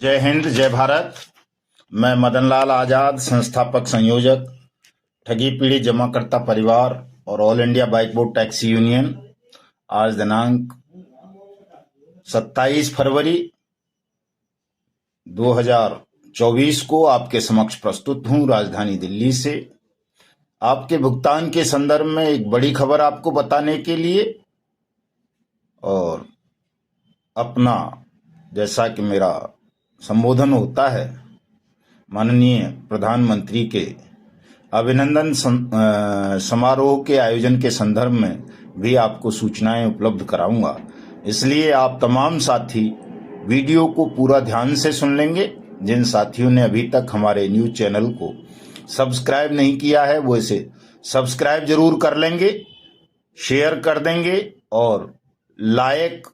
जय हिंद, जय भारत। मैं मदनलाल आजाद, संस्थापक संयोजक ठगी पीड़ित जमाकर्ता परिवार और all India bike board taxi union. आज दिनांक 27 फरवरी 2024 को आपके समक्ष प्रस्तुत हूं राजधानी दिल्ली से। आपके भुगतान के संदर्भ में एक बड़ी खबर आपको बताने के लिए, और अपना जैसा कि मेरा संबोधन होता है माननीय प्रधानमंत्री के अभिनंदन समारोह के आयोजन के संदर्भ में भी आपको सूचनाएं उपलब्ध कराऊंगा। इसलिए आप तमाम साथी वीडियो को पूरा ध्यान से सुन लेंगे। जिन साथियों ने अभी तक हमारे न्यूज चैनल को सब्सक्राइब नहीं किया है वो इसे सब्सक्राइब जरूर कर लेंगे, शेयर कर देंगे और लाइक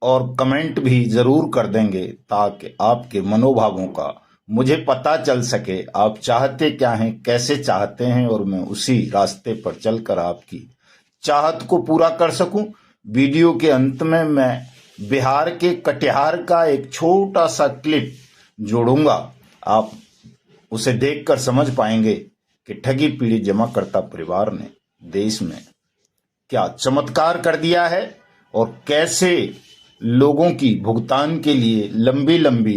और कमेंट भी जरूर कर देंगे, ताकि आपके मनोभावों का मुझे पता चल सके। आप चाहते क्या हैं, कैसे चाहते हैं, और मैं उसी रास्ते पर चलकर आपकी चाहत को पूरा कर सकूं। वीडियो के अंत में मैं बिहार के कटिहार का एक छोटा सा क्लिप जोड़ूंगा। आप उसे देखकर समझ पाएंगे कि ठगी पीड़ित जमाकर्ता परिवार ने देश में क्या चमत्कार कर दिया है और कैसे लोगों की भुगतान के लिए लंबी लंबी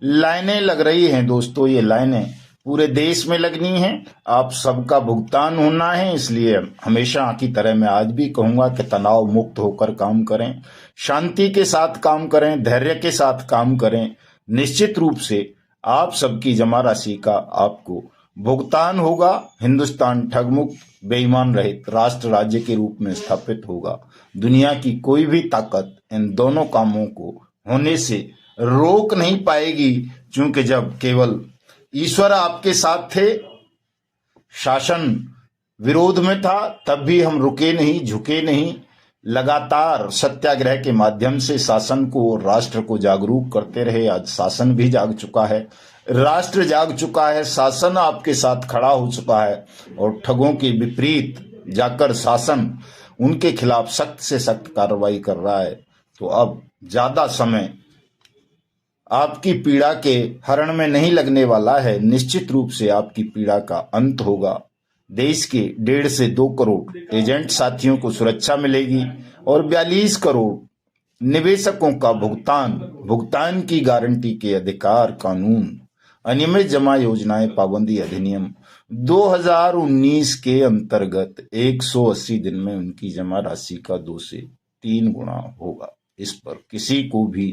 लाइनें लग रही हैं। दोस्तों, ये लाइनें पूरे देश में लगनी हैं। आप सबका भुगतान होना है। इसलिए हमेशा की तरह मैं आज भी कहूंगा कि तनाव मुक्त होकर काम करें, शांति के साथ काम करें, धैर्य के साथ काम करें। निश्चित रूप से आप सबकी जमा राशि का आपको भुगतान होगा। हिंदुस्तान ठगमुक्त, बेईमान रहित राष्ट्र राज्य के रूप में स्थापित होगा। दुनिया की कोई भी ताकत इन दोनों कामों को होने से रोक नहीं पाएगी, क्योंकि जब केवल ईश्वर आपके साथ थे, शासन विरोध में था, तब भी हम रुके नहीं, झुके नहीं। लगातार सत्याग्रह के माध्यम से शासन को और राष्ट्र को जागरूक करते रहे। आज शासन भी जाग चुका है, राष्ट्र जाग चुका है, शासन आपके साथ खड़ा हो चुका है और ठगों के विपरीत जाकर शासन उनके खिलाफ सख्त से सख्त कार्रवाई कर रहा है। तो अब ज्यादा समय आपकी पीड़ा के हरण में नहीं लगने वाला है। निश्चित रूप से आपकी पीड़ा का अंत होगा। देश के 1.5 से 2 करोड़ एजेंट साथियों को सुरक्षा मिलेगी और 42 करोड़ निवेशकों का भुगतान की गारंटी के अधिकार कानून, अनियमित जमा योजनाएं पाबंदी अधिनियम 2019 के अंतर्गत 180 दिन में उनकी जमा राशि का 2 से 3 गुना होगा। इस पर किसी को भी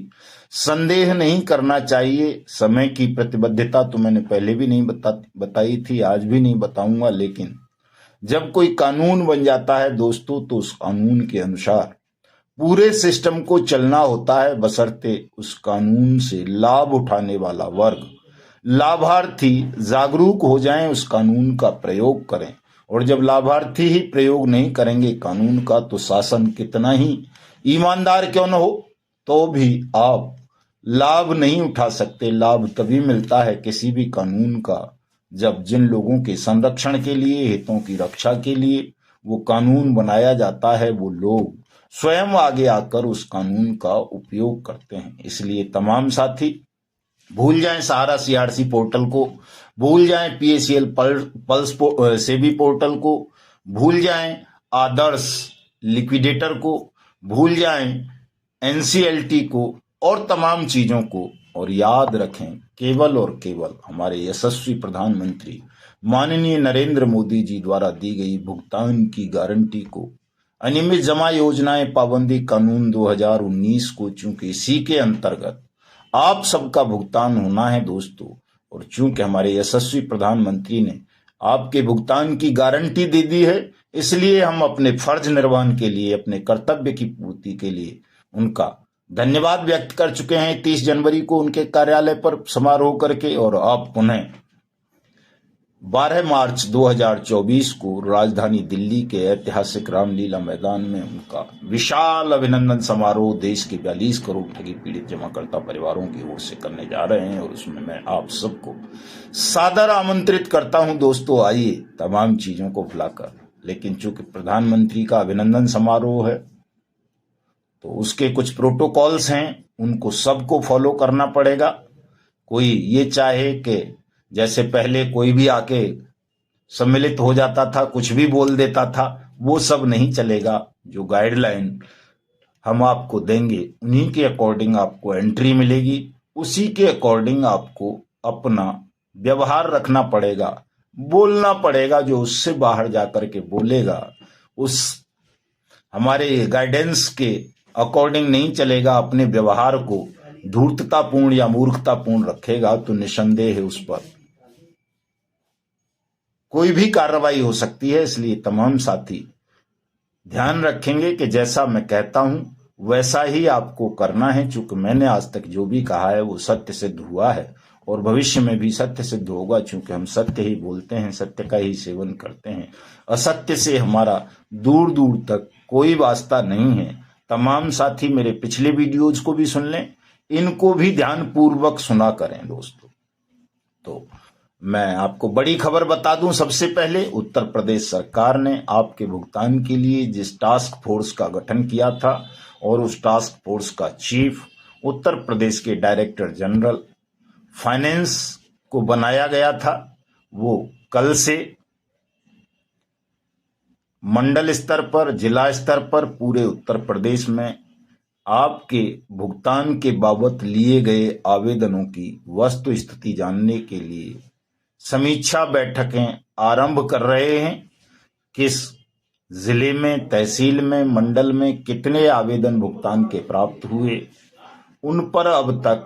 संदेह नहीं करना चाहिए। समय की प्रतिबद्धता तो मैंने पहले भी नहीं बताई थी, आज भी नहीं बताऊंगा। लेकिन जब कोई कानून बन जाता है दोस्तों, तो उस कानून के अनुसार पूरे सिस्टम को चलना होता है, बशर्ते उस कानून से लाभ उठाने वाला वर्ग, लाभार्थी जागरूक हो जाएं, उस कानून का प्रयोग करें। और जब लाभार्थी ही प्रयोग नहीं करेंगे कानून का, तो शासन कितना ही ईमानदार क्यों न हो, तो भी आप लाभ नहीं उठा सकते। लाभ तभी मिलता है किसी भी कानून का, जब जिन लोगों के संरक्षण के लिए, हितों की रक्षा के लिए वो कानून बनाया जाता है, वो लोग स्वयं आगे आकर उस कानून का उपयोग करते हैं। इसलिए तमाम साथी भूल जाएं सहारा सीआरसी पोर्टल को, भूल जाएं पीएसीएल पल्स सेबी पोर्टल को, भूल जाएं आदर्श लिक्विडेटर को, भूल जाएं एनसीएलटी को और तमाम चीजों को। और याद रखें, केवल और केवल हमारे यशस्वी प्रधानमंत्री माननीय नरेंद्र मोदी जी द्वारा दी गई भुगतान की गारंटी को, अनियमित जमा योजनाएं पाबंदी कानून 2019 को, चूंकि इसी के अंतर्गत आप सबका भुगतान होना है दोस्तों। और चूंकि हमारे यशस्वी प्रधानमंत्री ने आपके भुगतान की गारंटी दे दी है, इसलिए हम अपने फर्ज निर्वहन के लिए, अपने कर्तव्य की पूर्ति के लिए उनका धन्यवाद व्यक्त कर चुके हैं 30 जनवरी को उनके कार्यालय पर समारोह करके। और आप पुनः 12 मार्च 2024 को राजधानी दिल्ली के ऐतिहासिक रामलीला मैदान में उनका विशाल अभिनंदन समारोह देश के 42 करोड़ ठगी पीड़ित जमाकर्ता परिवारों की ओर से करने जा रहे हैं। और उसमें मैं आप सबको सादर आमंत्रित करता हूं दोस्तों, आइए तमाम चीजों को भुलाकर। लेकिन चूंकि प्रधानमंत्री का अभिनंदन समारोह है, तो उसके कुछ प्रोटोकॉल्स हैं, उनको सबको फॉलो करना पड़ेगा। कोई ये चाहे कि जैसे पहले कोई भी आके सम्मिलित हो जाता था, कुछ भी बोल देता था, वो सब नहीं चलेगा। जो गाइडलाइन हम आपको देंगे उन्हीं के अकॉर्डिंग आपको एंट्री मिलेगी, उसी के अकॉर्डिंग आपको अपना व्यवहार रखना पड़ेगा, बोलना पड़ेगा। जो उससे बाहर जाकर के बोलेगा, उस हमारे गाइडेंस के अकॉर्डिंग नहीं चलेगा, अपने व्यवहार को धूर्ततापूर्ण या मूर्खतापूर्ण रखेगा, तो निसंदेह उस पर कोई भी कार्रवाई हो सकती है। इसलिए तमाम साथी ध्यान रखेंगे कि जैसा मैं कहता हूं वैसा ही आपको करना है। चूंकि मैंने आज तक जो भी कहा है वो सत्य सिद्ध हुआ है और भविष्य में भी सत्य सिद्ध होगा, चूंकि हम सत्य ही बोलते हैं, सत्य का ही सेवन करते हैं। असत्य से हमारा दूर दूर तक कोई वास्ता नहीं है। तमाम साथी मेरे पिछले वीडियोज को भी सुन लें, इनको भी ध्यान पूर्वक सुना करें दोस्तों। तो मैं आपको बड़ी खबर बता दूं, सबसे पहले उत्तर प्रदेश सरकार ने आपके भुगतान के लिए जिस टास्क फोर्स का गठन किया था और उस टास्क फोर्स का चीफ उत्तर प्रदेश के डायरेक्टर जनरल फाइनेंस को बनाया गया था, वो कल से मंडल स्तर पर, जिला स्तर पर पूरे उत्तर प्रदेश में आपके भुगतान के बाबत लिए गए आवेदनों की वस्तु स्थिति जानने के लिए समीक्षा बैठकें आरंभ कर रहे हैं। किस जिले में, तहसील में, मंडल में कितने आवेदन भुगतान के प्राप्त हुए, उन पर अब तक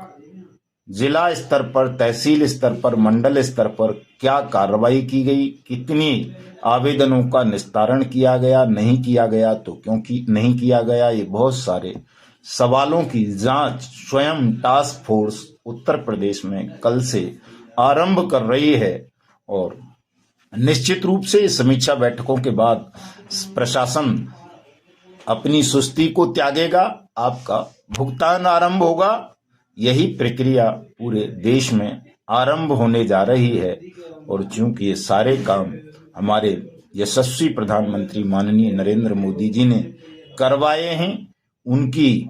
जिला स्तर पर, तहसील स्तर पर, मंडल स्तर पर क्या कार्रवाई की गई, कितनी आवेदनों का निस्तारण किया गया, नहीं किया गया, तो क्योंकि नहीं किया गया, ये बहुत सारे सवालों की जांच स्वयं टास्क फोर्स उत्तर प्रदेश में कल से आरंभ कर रही है। और निश्चित रूप से समीक्षा बैठकों के बाद प्रशासन अपनी सुस्ती को त्यागेगा, आपका भुगतान आरंभ होगा। यही प्रक्रिया पूरे देश में आरंभ होने जा रही है। और चूंकि ये सारे काम हमारे यशस्वी प्रधानमंत्री माननीय नरेंद्र मोदी जी ने करवाए हैं, उनकी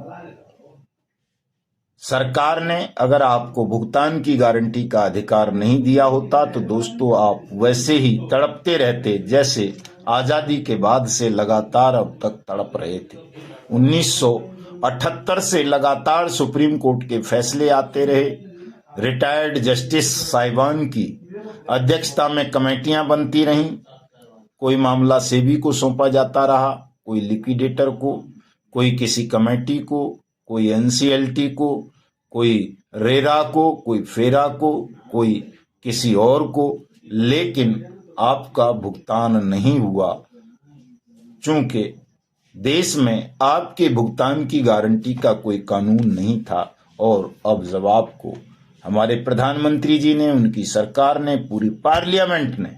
सरकार ने अगर आपको भुगतान की गारंटी का अधिकार नहीं दिया होता तो दोस्तों आप वैसे ही तड़पते रहते, जैसे आजादी के बाद से लगातार अब तक तड़प रहे थे। 1978 से लगातार सुप्रीम कोर्ट के फैसले आते रहे, रिटायर्ड जस्टिस साहिबान की अध्यक्षता में कमेटियां बनती रहीं, कोई मामला सेबी को सौंपा जाता रहा, कोई लिक्विडेटर को, कोई किसी कमेटी को, कोई एनसीएलटी को, कोई रेरा को, कोई फेरा को, कोई किसी और को, लेकिन आपका भुगतान नहीं हुआ। चूंकि देश में आपके भुगतान की गारंटी का कोई कानून नहीं था और अब जब आपको हमारे प्रधानमंत्री जी ने, उनकी सरकार ने, पूरी पार्लियामेंट ने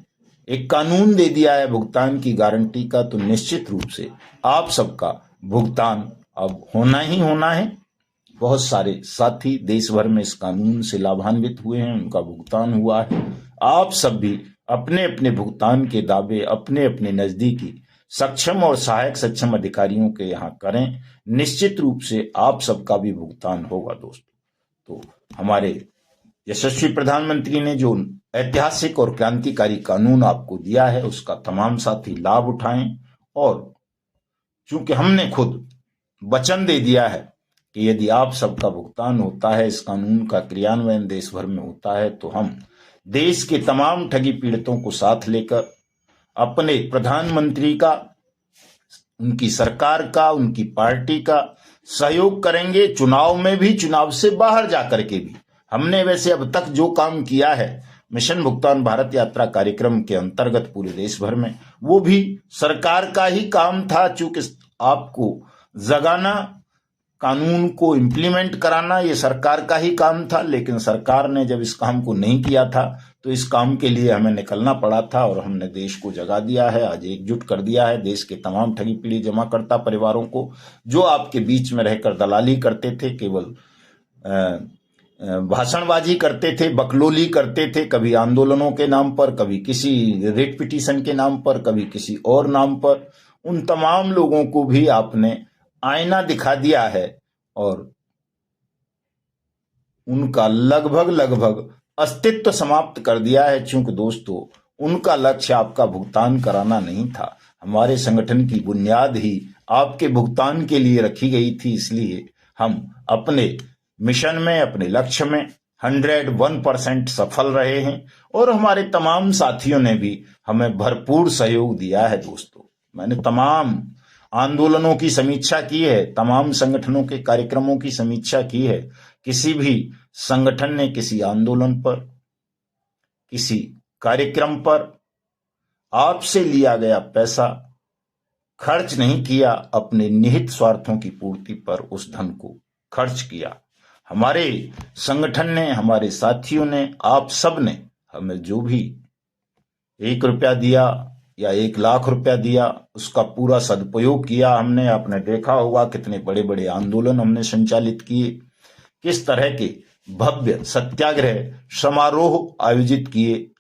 एक कानून दे दिया है भुगतान की गारंटी का, तो निश्चित रूप से आप सबका भुगतान अब होना ही होना है। बहुत सारे साथी देश भर में इस कानून से लाभान्वित हुए हैं, उनका भुगतान हुआ है। आप सब भी अपने अपने भुगतान के दावे अपने अपने नजदीकी सक्षम और सहायक सक्षम अधिकारियों के यहाँ करें, निश्चित रूप से आप सबका भी भुगतान होगा दोस्तों। तो हमारे यशस्वी प्रधानमंत्री ने जो ऐतिहासिक और क्रांतिकारी कानून आपको दिया है उसका तमाम साथी लाभ उठाएं। और चूंकि हमने खुद वचन दे दिया है कि यदि आप सबका भुगतान होता है, इस कानून का क्रियान्वयन देश भर में होता है, तो हम देश के तमाम ठगी पीड़ितों को साथ लेकर अपने प्रधानमंत्री का, उनकी सरकार का, उनकी पार्टी का सहयोग करेंगे। चुनाव में भी, चुनाव से बाहर जाकर के भी हमने वैसे अब तक जो काम किया है मिशन भुगतान भारत यात्रा कार्यक्रम के अंतर्गत पूरे देश भर में, वो भी सरकार का ही काम था। चूंकि आपको जगाना, कानून को इम्प्लीमेंट कराना, ये सरकार का ही काम था, लेकिन सरकार ने जब इस काम को नहीं किया था तो इस काम के लिए हमें निकलना पड़ा था और हमने देश को जगा दिया है, आज एकजुट कर दिया है देश के तमाम ठगी पीड़ित जमाकर्ता परिवारों को, जो आपके बीच में रहकर दलाली करते थे, केवल भाषणबाजी करते थे, बकलोली करते थे, कभी आंदोलनों के नाम पर, कभी किसी रेट पिटीशन के नाम पर, कभी किसी और नाम पर। उन तमाम लोगों को भी आपने आईना दिखा दिया है और उनका लगभग लगभग अस्तित्व समाप्त कर दिया है। चूंकि दोस्तों उनका लक्ष्य आपका भुगतान कराना नहीं था। हमारे संगठन की बुनियाद ही आपके भुगतान के लिए रखी गई थी, इसलिए हम अपने मिशन में, अपने लक्ष्य में 101% सफल रहे हैं और हमारे तमाम साथियों ने भी हमें भरपूर सहयोग दिया है। दोस्तों मैंने तमाम आंदोलनों की समीक्षा की है, तमाम संगठनों के कार्यक्रमों की समीक्षा की है। किसी भी संगठन ने किसी आंदोलन पर, किसी कार्यक्रम पर आपसे लिया गया पैसा खर्च नहीं किया, अपने निहित स्वार्थों की पूर्ति पर उस धन को खर्च किया। हमारे संगठन ने, हमारे साथियों ने, आप सब ने हमें जो भी 1 रुपया दिया या 1 लाख रुपया दिया, उसका पूरा सदुपयोग किया हमने। आपने देखा होगा कितने बड़े बड़े आंदोलन हमने संचालित किए, किस तरह के भव्य सत्याग्रह समारोह आयोजित किए,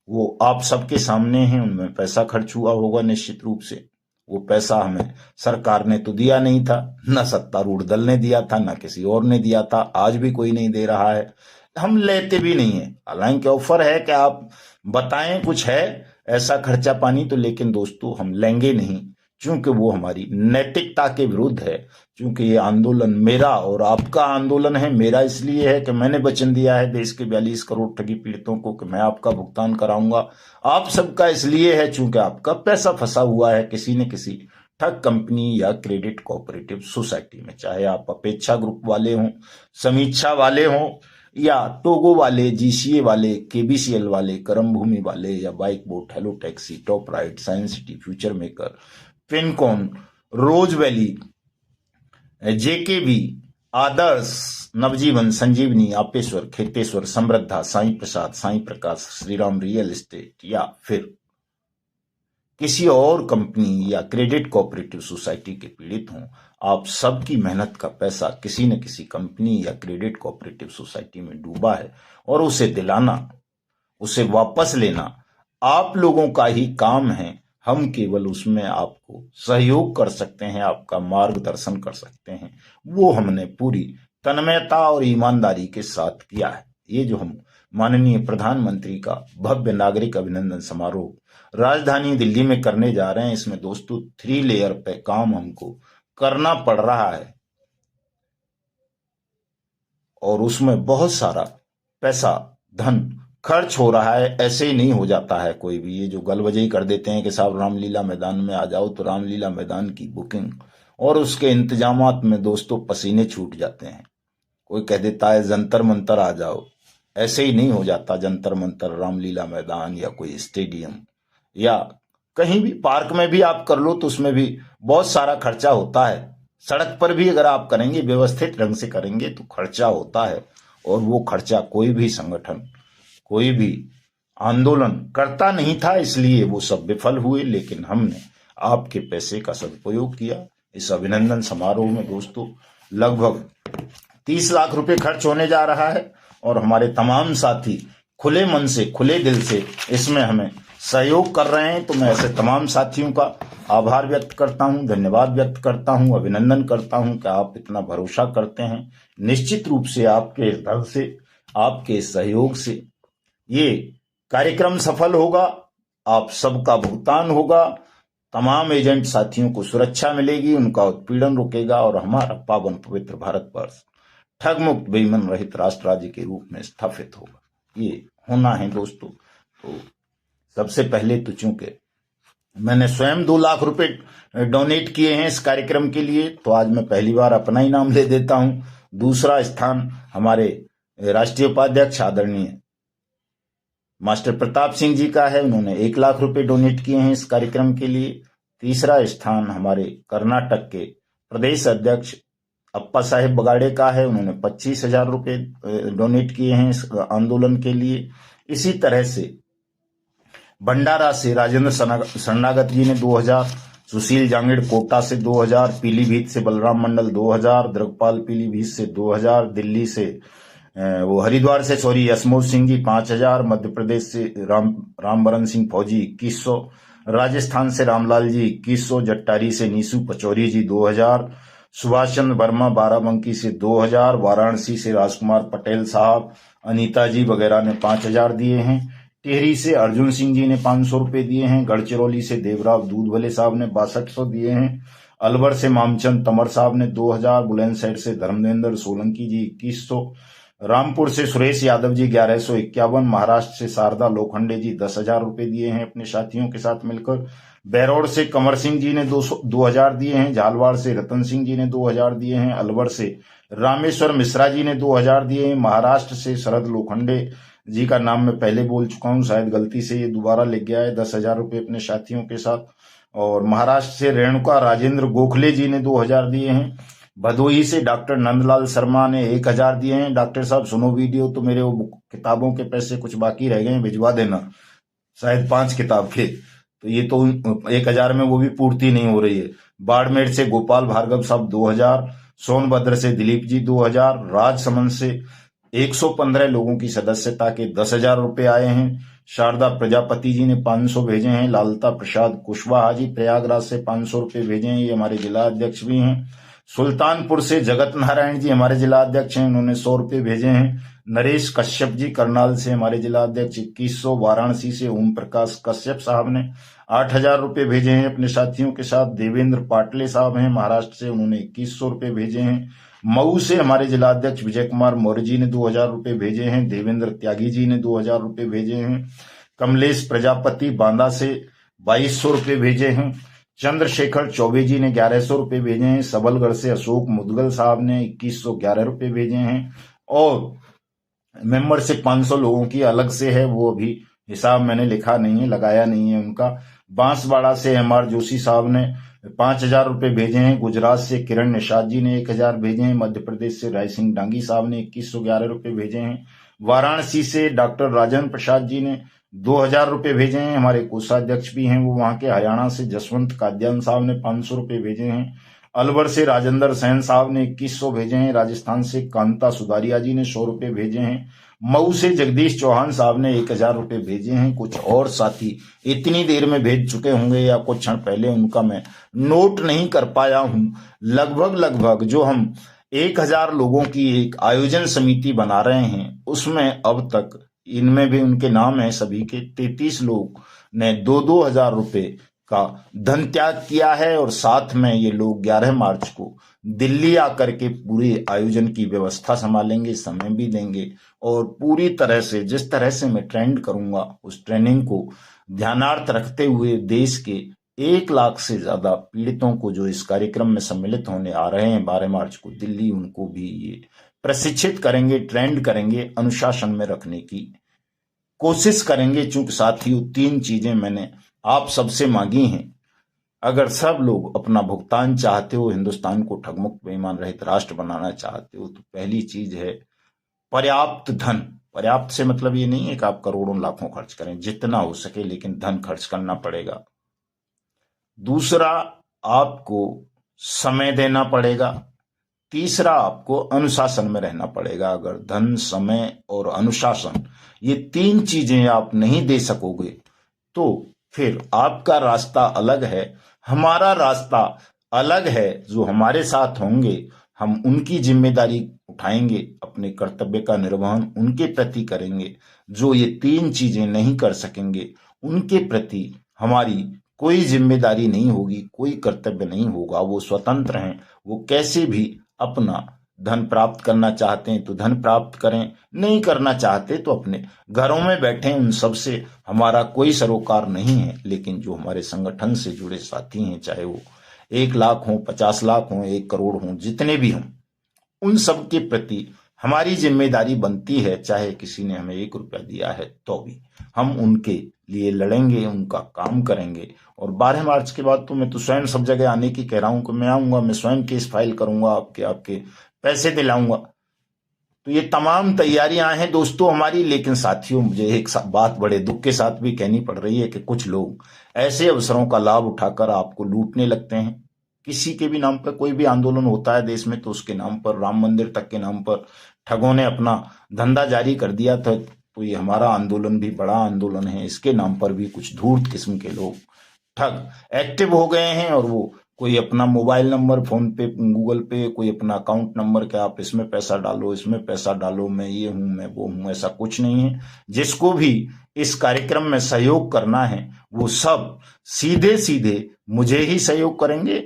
वो आप सबके सामने हैं। उनमें पैसा खर्च हुआ होगा निश्चित रूप से। वो पैसा हमें सरकार ने तो दिया नहीं था, न सत्तारूढ़ दल ने दिया था, न किसी और ने दिया था, आज भी कोई नहीं दे रहा है, हम लेते भी नहीं है। हालांकि ऑफर है कि आप बताएं कुछ है ऐसा खर्चा पानी तो, लेकिन दोस्तों हम लेंगे नहीं, क्योंकि वो हमारी नैतिकता के विरुद्ध है। क्योंकि ये आंदोलन मेरा और आपका आंदोलन है। मेरा इसलिए है कि मैंने वचन दिया है देश के 42 करोड़ ठगी पीड़ितों को कि मैं आपका भुगतान कराऊंगा। आप सबका इसलिए है चूंकि आपका पैसा फंसा हुआ है किसी न किसी ठग कंपनी या क्रेडिट कोऑपरेटिव सोसाइटी में, चाहे आप अपेक्षा ग्रुप वाले हों, समीक्षा वाले हों, या टोगो वाले, जीसीए वाले, केबीसीएल वाले, कर्म भूमि वाले, या Bike Boat, Hello Taxi, Top Ride, Science City, Future Maker, Pincon, Rose Valley, JKB, Adarsh, Navjeevan, Sanjeevani, Apeshwar, Kheteshwar, Samriddha, Sai Prasad, Sai Prakash, Shriram Real Estate, या फिर किसी और कंपनी या क्रेडिट कोऑपरेटिव सोसाइटी के पीड़ित हों, आप सबकी मेहनत का पैसा किसी न किसी कंपनी या क्रेडिट कोऑपरेटिव सोसाइटी में डूबा है और उसे दिलाना, उसे वापस लेना आप लोगों का ही काम है। हम केवल उसमें आपको सहयोग कर सकते हैं, आपका मार्गदर्शन कर सकते हैं। वो हमने पूरी तन्मयता और ईमानदारी के साथ किया है। ये जो हम माननीय प्रधानमंत्री का भव्य नागरिक अभिनंदन समारोह राजधानी दिल्ली में करने जा रहे हैं, इसमें दोस्तों 3 लेयर पे काम हमको करना पड़ रहा है और उसमें बहुत सारा पैसा, धन खर्च हो रहा है। ऐसे ही नहीं हो जाता है कोई भी। ये जो गलवजही कर देते हैं कि साहब रामलीला मैदान में आ जाओ, तो रामलीला मैदान की बुकिंग और उसके इंतजामात में दोस्तों पसीने छूट जाते हैं। कोई कह देता है जंतर मंतर आ जाओ, ऐसे ही नहीं हो जाता जंतर मंतर, रामलीला मैदान या कोई स्टेडियम या कहीं भी पार्क में भी आप कर लो तो उसमें भी बहुत सारा खर्चा होता है। सड़क पर भी अगर आप करेंगे, व्यवस्थित ढंग से करेंगे तो खर्चा होता है, और वो खर्चा कोई भी संगठन, कोई भी आंदोलन करता नहीं था, इसलिए वो सब विफल हुए। लेकिन हमने आपके पैसे का सदुपयोग किया। इस अभिनंदन समारोह में दोस्तों लगभग 30 लाख रुपए खर्च होने जा रहा है और हमारे तमाम साथी खुले मन से, खुले दिल से इसमें हमें सहयोग कर रहे हैं। तो मैं ऐसे तमाम साथियों का आभार व्यक्त करता हूं, धन्यवाद व्यक्त करता हूं, अभिनंदन करता हूं कि आप इतना भरोसा करते हैं। निश्चित रूप से आपके इस दल से, आपके सहयोग से ये कार्यक्रम सफल होगा, आप सबका भुगतान होगा, तमाम एजेंट साथियों को सुरक्षा मिलेगी, उनका उत्पीड़न रुकेगा और हमारा पावन पवित्र भारतवर्ष ठग मुक्त, बेईमान रहित राष्ट्र राज्य के रूप में स्थापित होगा। ये होना है दोस्तों। तो सबसे पहले तो चूंकि मैंने स्वयं 2 लाख रुपए डोनेट किए हैं इस कार्यक्रम के लिए, तो आज मैं पहली बार अपना ही नाम ले देता हूं। दूसरा स्थान हमारे राष्ट्रीय उपाध्यक्ष आदरणीय मास्टर प्रताप सिंह जी का है, उन्होंने 1 लाख रुपए डोनेट किए हैं इस कार्यक्रम के लिए। तीसरा स्थान हमारे कर्नाटक के प्रदेश अध्यक्ष अप्पा साहेब बगाड़े का है, उन्होंने 25,000 रुपए डोनेट किए हैं इस आंदोलन के लिए। इसी तरह से भंडारा से राजेंद्र शरणागत जी ने 2000, सुशील जांगीड़ कोटा से 2000, पीलीभीत से बलराम मंडल 2000, द्रगपाल पीलीभीत से 2000, दिल्ली से हरिद्वार से यशमोल सिंह जी 5000, मध्य प्रदेश से रामबरन सिंह फौजी 2100, राजस्थान से रामलाल जी 2100, जट्टारी से नीसू पचौरी जी 2000, सुभाष चंद्र वर्मा बाराबंकी से 2000, वाराणसी से राजकुमार पटेल साहब, अनीता जी वगैरह ने 5000 दिए हैं। टिहरी से अर्जुन सिंह जी ने 500 रुपए दिए हैं। गढ़चिरौली से देवराव दूधभले साहब ने 6200 दिए हैं। अलवर से मामचंद तमर साहब ने 2000, बुलंदशहर से धर्मेंद्र सोलंकी जी 2100, रामपुर से सुरेश यादव जी 1151, महाराष्ट्र से शारदा लोखंडे जी 10,000 रुपए दिए हैं अपने साथियों के साथ मिलकर। बैरोड से कंवर सिंह जी ने 2000 दिए हैं। झालवाड़ से रतन सिंह जी ने 2000 दिए हैं। अलवर से रामेश्वर मिश्रा जी ने 2000 दिए हैं। महाराष्ट्र से शरद लोखंडे जी का नाम मैं पहले बोल चुका हूं, शायद गलती से ये दोबारा लिख गया है, 10,000 रुपए अपने साथियों के साथ। और महाराष्ट्र से रेणुका राजेंद्र गोखले जी ने 2000 दिए हैं। भदोही से डॉक्टर नंदलाल शर्मा ने 1000 दिए हैं। डॉक्टर साहब सुनो वीडियो, तो मेरे वो किताबों के पैसे कुछ बाकी रह गए हैं, भिजवा देना, शायद 5 किताब के, तो ये तो 1000 में वो भी पूर्ति नहीं हो रही है। बाड़मेर से गोपाल भार्गव साहब 2000, सोनभद्र से दिलीप जी 2000, राजसमंद से 115 लोगों की सदस्यता के 10,000 रुपए आए हैं। शारदा प्रजापति जी ने 500 भेजे हैं। लालता प्रसाद कुशवाहा जी प्रयागराज से 500 रुपए भेजे हैं, ये हमारे जिला अध्यक्ष भी हैं। सुल्तानपुर से जगत नारायण जी हमारे जिला अध्यक्ष हैं, उन्होंने 100 रुपए भेजे हैं। नरेश कश्यप जी करनाल से हमारे जिला अध्यक्ष 2100। वाराणसी से ओम प्रकाश कश्यप साहब ने 8,000 रुपए भेजे हैं अपने साथियों के साथ। देवेंद्र पाटले साहब हैं महाराष्ट्र से, उन्होंने 2100 रुपए भेजे हैं। मऊ से हमारे जिला अध्यक्ष विजय कुमार मौर्य जी ने 2000 रुपए भेजे हैं। देवेंद्र त्यागी जी ने 2000 रुपए भेजे हैं। कमलेश प्रजापति बांदा से 2200 रुपए भेजे हैं। चंद्रशेखर चौबे जी ने 1100 रुपए भेजे हैं। सबलगढ़ से अशोक मुदगल साहब ने 2111 रुपए भेजे हैं। और मेंबर से 500 लोगों की अलग से है, वो अभी हिसाब मैंने लिखा नहीं है, लगाया नहीं है उनका। बांसवाड़ा से एमआर जोशी साहब ने 5,000 रुपए भेजे हैं। गुजरात से किरण निषाद जी ने 1,000 भेजे हैं। मध्य प्रदेश से राय सिंह डांगी साहब ने 2111 रुपए भेजे हैं। वाराणसी से डॉक्टर राजेंद्र प्रसाद जी ने 2,000 रुपए भेजे हैं, हमारे कोषाध्यक्ष भी हैं वो वहां के। हरियाणा से जसवंत काद्यान साहब ने 500 रुपए भेजे हैं। अलवर से राजेंद्र सेन साहब ने 2100 भेजे हैं। राजस्थान से कांता सुदारिया जी ने 100 रुपए भेजे हैं। मऊ से जगदीश चौहान साहब ने 1,000 रुपए भेजे हैं। कुछ और साथी इतनी देर में भेज चुके होंगे या कुछ क्षण पहले, उनका मैं नोट नहीं कर पाया हूं। लगभग जो हम 1,000 लोगों की एक आयोजन समिति बना रहे हैं, उसमें अब तक इनमें भी उनके नाम है सभी के, 33 लोग ने 2-2 हजार रुपए का धन त्याग किया है। और साथ में ये लोग 11 मार्च को दिल्ली आकर के पूरे आयोजन की व्यवस्था संभालेंगे, समय भी देंगे और पूरी तरह से जिस तरह से मैं ट्रेंड करूंगा उस ट्रेनिंग को ध्यानार्थ रखते हुए देश के 1 लाख से ज्यादा पीड़ितों को जो इस कार्यक्रम में सम्मिलित होने आ रहे हैं 12 मार्च को दिल्ली, उनको भी ये प्रशिक्षित करेंगे, ट्रेंड करेंगे, अनुशासन में रखने की कोशिश करेंगे। चूंकि साथियों 3 चीजें मैंने आप सबसे मांगी हैं। अगर सब लोग अपना भुगतान चाहते हो, हिंदुस्तान को ठगमुक्त बेईमान रहित राष्ट्र बनाना चाहते हो, तो पहली चीज है पर्याप्त धन। पर्याप्त से मतलब ये नहीं है कि आप करोड़ों लाखों खर्च करें, जितना हो सके, लेकिन धन खर्च करना पड़ेगा। दूसरा, आपको समय देना पड़ेगा। तीसरा, आपको अनुशासन में रहना पड़ेगा। अगर धन, समय और अनुशासन, ये 3 चीजें आप नहीं दे सकोगे तो फिर आपका रास्ता अलग है, हमारा रास्ता अलग है। जो हमारे साथ होंगे हम उनकी जिम्मेदारी उठाएंगे, अपने कर्तव्य का निर्वहन उनके प्रति करेंगे। जो ये 3 चीजें नहीं कर सकेंगे उनके प्रति हमारी कोई जिम्मेदारी नहीं होगी, कोई कर्तव्य नहीं होगा। वो स्वतंत्र हैं, वो कैसे भी अपना धन प्राप्त करना चाहते हैं तो धन प्राप्त करें, नहीं करना चाहते तो अपने घरों में बैठे। उन सब से हमारा कोई सरोकार नहीं है। लेकिन जो हमारे संगठन से जुड़े साथी हैं, चाहे वो 1 लाख हो, 50 लाख हो, 1 करोड़ हो, जितने भी हों, उन सब के प्रति हमारी जिम्मेदारी बनती है। चाहे किसी ने हमें 1 रुपया दिया है तो भी हम उनके लिए लड़ेंगे, उनका काम करेंगे। और 12 मार्च के बाद तो मैं तो स्वयं सब जगह आने की कह रहा हूं कि मैं आऊंगा, मैं स्वयं केस फाइल करूंगा, आपके पैसे दिलाऊंगा। तो ये तमाम तैयारियां हैं दोस्तों हमारी। लेकिन साथियों, मुझे एक बात बड़े दुख के साथ भी कहनी पड़ रही है कि कुछ लोग ऐसे अवसरों का लाभ उठाकर आपको लूटने लगते हैं। किसी के भी नाम पर कोई भी आंदोलन होता है देश में तो उसके नाम पर, राम मंदिर तक के नाम पर ठगों ने अपना धंधा जारी कर दिया था। तो ये हमारा आंदोलन भी बड़ा आंदोलन है, इसके नाम पर भी कुछ धूर्त किस्म के लोग ठग एक्टिव हो गए हैं और वो कोई अपना मोबाइल नंबर, फोन पे, गूगल पे, कोई अपना अकाउंट नंबर कि आप इसमें पैसा डालो, इसमें पैसा डालो, मैं ये हूं, मैं वो हूं, ऐसा कुछ नहीं है। जिसको भी इस कार्यक्रम में सहयोग करना है वो सब सीधे सीधे मुझे ही सहयोग करेंगे,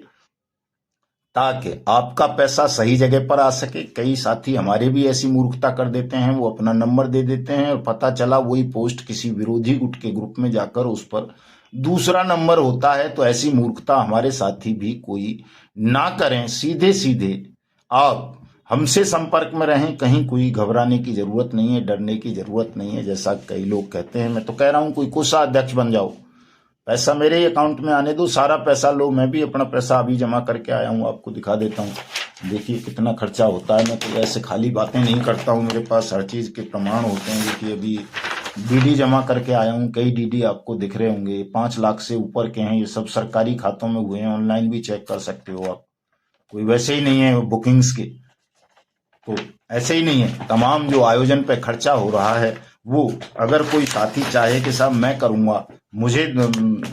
ताकि आपका पैसा सही जगह पर आ सके। कई साथी हमारे भी ऐसी मूर्खता कर देते हैं, वो अपना नंबर दे देते हैं और पता चला वही पोस्ट किसी विरोधी गुट के ग्रुप में जाकर उस पर दूसरा नंबर होता है। तो ऐसी मूर्खता हमारे साथी भी कोई ना करें। सीधे सीधे आप हमसे संपर्क में रहें, कहीं कोई घबराने की जरूरत नहीं है, डरने की जरूरत नहीं है। जैसा कई लोग कहते हैं, मैं तो कह रहा हूं कोई कोषाध्यक्ष बन जाओ, पैसा मेरे ही अकाउंट में आने दो, सारा पैसा लो। मैं भी अपना पैसा अभी जमा करके आया हूँ, आपको दिखा देता हूँ। देखिए कितना खर्चा होता है। मैं तो ऐसे खाली बातें नहीं करता हूँ, मेरे पास हर चीज के प्रमाण होते हैं। देखिए अभी डीडी जमा करके आया हूँ, कई डीडी आपको दिख रहे होंगे, 5 लाख से ऊपर के हैं। ये सब सरकारी खातों में हुए हैं, ऑनलाइन भी चेक कर सकते हो आप। कोई वैसे ही नहीं है बुकिंग्स के, तो ऐसे ही नहीं है। तमाम जो आयोजन पे खर्चा हो रहा है वो अगर कोई साथी चाहे कि साहब मैं करूंगा, मुझे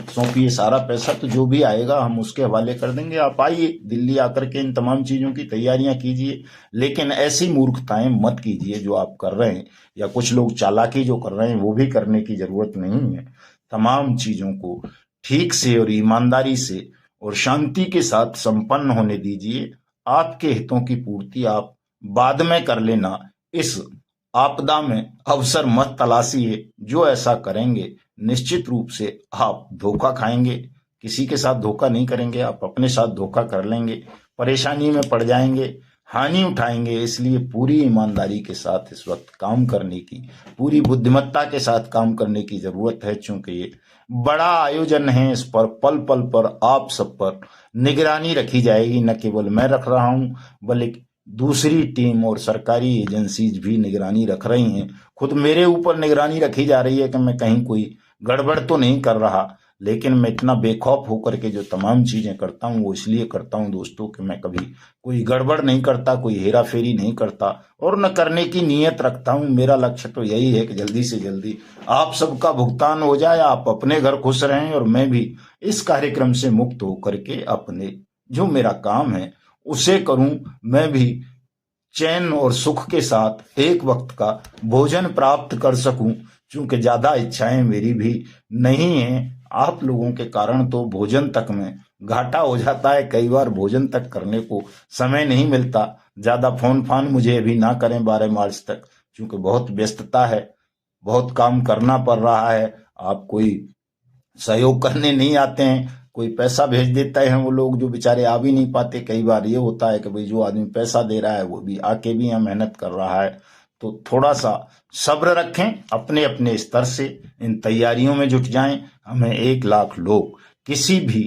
सौंपिए सारा पैसा, तो जो भी आएगा हम उसके हवाले कर देंगे। आप आइए दिल्ली आकर के इन तमाम चीजों की तैयारियां कीजिए, लेकिन ऐसी मूर्खताएं मत कीजिए जो आप कर रहे हैं, या कुछ लोग चालाकी जो कर रहे हैं वो भी करने की जरूरत नहीं है। तमाम चीजों को ठीक से और ईमानदारी से और शांति के साथ संपन्न होने दीजिए। आपके हितों की पूर्ति आप बाद में कर लेना। इस आपदा में अवसर मत तलाशिए। जो ऐसा करेंगे निश्चित रूप से आप धोखा खाएंगे। किसी के साथ धोखा नहीं करेंगे, आप अपने साथ धोखा कर लेंगे, परेशानी में पड़ जाएंगे, हानि उठाएंगे। इसलिए पूरी ईमानदारी के साथ इस वक्त काम करने की, पूरी बुद्धिमत्ता के साथ काम करने की जरूरत है। चूंकि ये बड़ा आयोजन है, इस पर पल पल पर आप सब पर निगरानी रखी जाएगी। न केवल मैं रख रहा हूं, बल्कि दूसरी टीम और सरकारी एजेंसीज भी निगरानी रख रही हैं। खुद मेरे ऊपर निगरानी रखी जा रही है कि मैं कहीं कोई गड़बड़ तो नहीं कर रहा, लेकिन मैं इतना बेखौफ होकर के जो तमाम चीजें करता हूं वो इसलिए करता हूं दोस्तों कि मैं कभी कोई गड़बड़ नहीं करता, कोई हेरा फेरी नहीं करता और न करने की नीयत रखता हूं। मेरा लक्ष्य तो यही है कि जल्दी से जल्दी आप सबका भुगतान हो जाए, आप अपने घर खुश रहें और मैं भी इस कार्यक्रम से मुक्त होकर के अपने जो मेरा काम है उसे करूं। मैं भी चैन और सुख के साथ एक वक्त का भोजन प्राप्त कर सकूं, क्योंकि ज्यादा इच्छाएं मेरी भी नहीं है। आप लोगों के कारण तो भोजन तक में घाटा हो जाता है, कई बार भोजन तक करने को समय नहीं मिलता। ज्यादा फोन फान मुझे अभी ना करें 12 मार्च तक, क्योंकि बहुत व्यस्तता है, बहुत काम करना पड़ रहा है। आप कोई सहयोग करने नहीं आते हैं, कोई पैसा भेज देता है, वो लोग जो बेचारे आ भी नहीं पाते। कई बार ये होता है कि भाई जो आदमी पैसा दे रहा है वो भी आके भी यहाँ मेहनत कर रहा है। तो थोड़ा सा सब्र रखें, अपने अपने स्तर से इन तैयारियों में जुट जाएं। हमें 1 लाख लोग किसी भी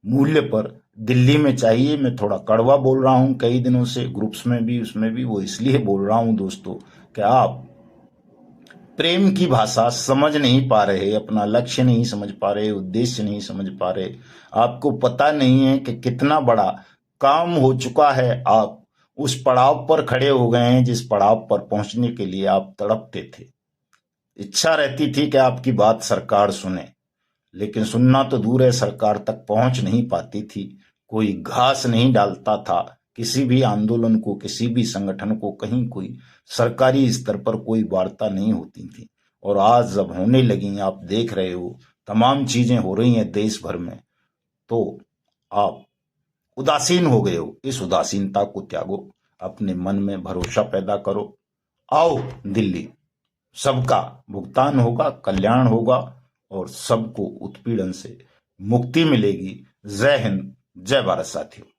मूल्य पर दिल्ली में चाहिए। मैं थोड़ा कड़वा बोल रहा हूं कई दिनों से, ग्रुप्स में भी उसमें भी, वो इसलिए बोल रहा हूं दोस्तों कि आप प्रेम की भाषा समझ नहीं पा रहे, अपना लक्ष्य नहीं समझ पा रहे, उद्देश्य नहीं समझ पा रहे। आपको पता नहीं है कि कितना बड़ा काम हो चुका है। आप उस पड़ाव पर खड़े हो गए हैं जिस पड़ाव पर पहुंचने के लिए आप तड़पते थे। इच्छा रहती थी कि आपकी बात सरकार सुने, लेकिन सुनना तो दूर है, सरकार तक पहुंच नहीं पाती थी। कोई घास नहीं डालता था किसी भी आंदोलन को, किसी भी संगठन को, कहीं कोई सरकारी स्तर पर कोई वार्ता नहीं होती थी। और आज जब होने लगी, आप देख रहे हो तमाम चीजें हो रही हैं देश भर में, तो आप उदासीन हो गए हो। इस उदासीनता को त्यागो, अपने मन में भरोसा पैदा करो। आओ दिल्ली, सबका भुगतान होगा, कल्याण होगा और सबको उत्पीड़न से मुक्ति मिलेगी। जय हिंद, जय भारत साथियों।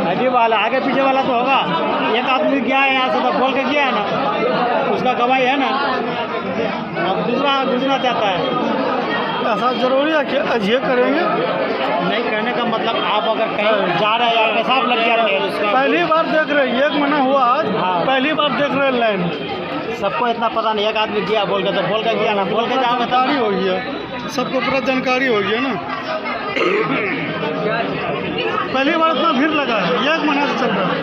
अजीब वाला आगे पीछे वाला तो होगा। एक आदमी गया है यहाँ से तो बोल के गया है ना, उसका गवाही है ना। अब दूसरा चाहता है। ऐसा जरूरी है कि आज ये करेंगे? नहीं कहने का मतलब आप अगर कहीं जा रहे हैं या पेशाब लग गया तो उसका पहली बार देख रहे हैं, 1 महीना हुआ आज, पहली बार देख रहे हैं लाइन। सबको इतना पता नहीं, एक आदमी गया बोल के तो बोल के गया ना, बोल के जाओगे जानकारी हो गई है, सबको पूरा जानकारी हो गई है ना। पहली बार इतना भीड़ लगा है, 1 महीना से चल रहा है।